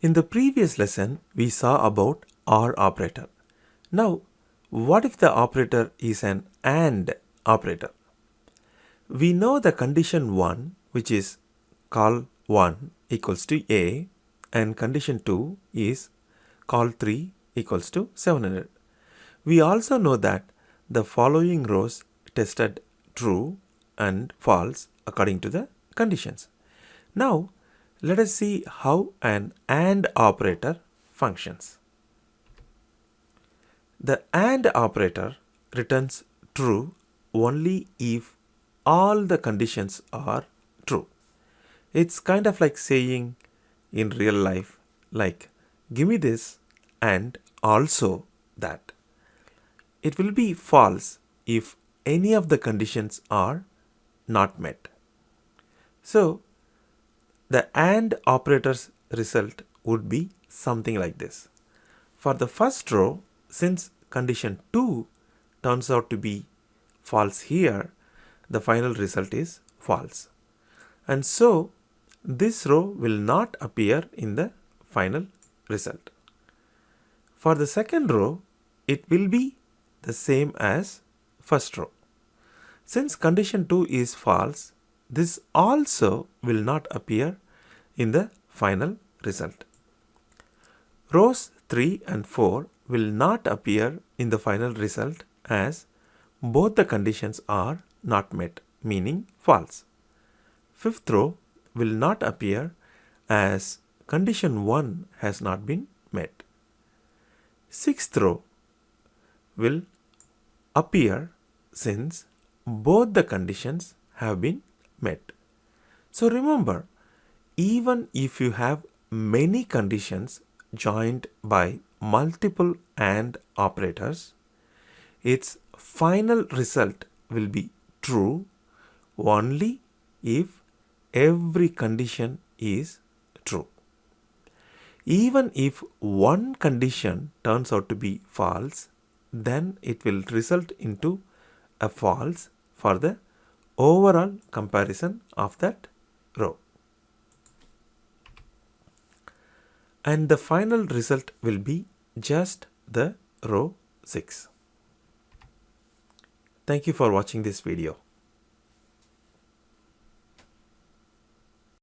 In the previous lesson, we saw about OR operator. Now, what if the operator is an AND operator? We know the condition 1, which is call 1 equals to A, and condition 2 is call 3 equals to 700. We also know that the following rows tested true and false according to the conditions. Now, let us see how an AND operator functions. The AND operator returns true only if all the conditions are true. It's kind of like saying in real life, like, give me this and also that. It will be false if any of the conditions are not met. So, the AND operator's result would be something like this. For the first row, since condition 2 turns out to be false here, the final result is false. And so, this row will not appear in the final result. For the second row, it will be the same as first row. Since condition 2 is false, this also will not appear in the final result. Rows 3 and 4 will not appear in the final result as both the conditions are not met, meaning false. Fifth row will not appear as condition 1 has not been met. Sixth row will appear since both the conditions have been met. So remember, even if you have many conditions joined by multiple AND operators, its final result will be true only if every condition is true. Even if one condition turns out to be false, then it will result into a false for the overall comparison of that row. And the final result will be just the row 6. Thank you for watching this video.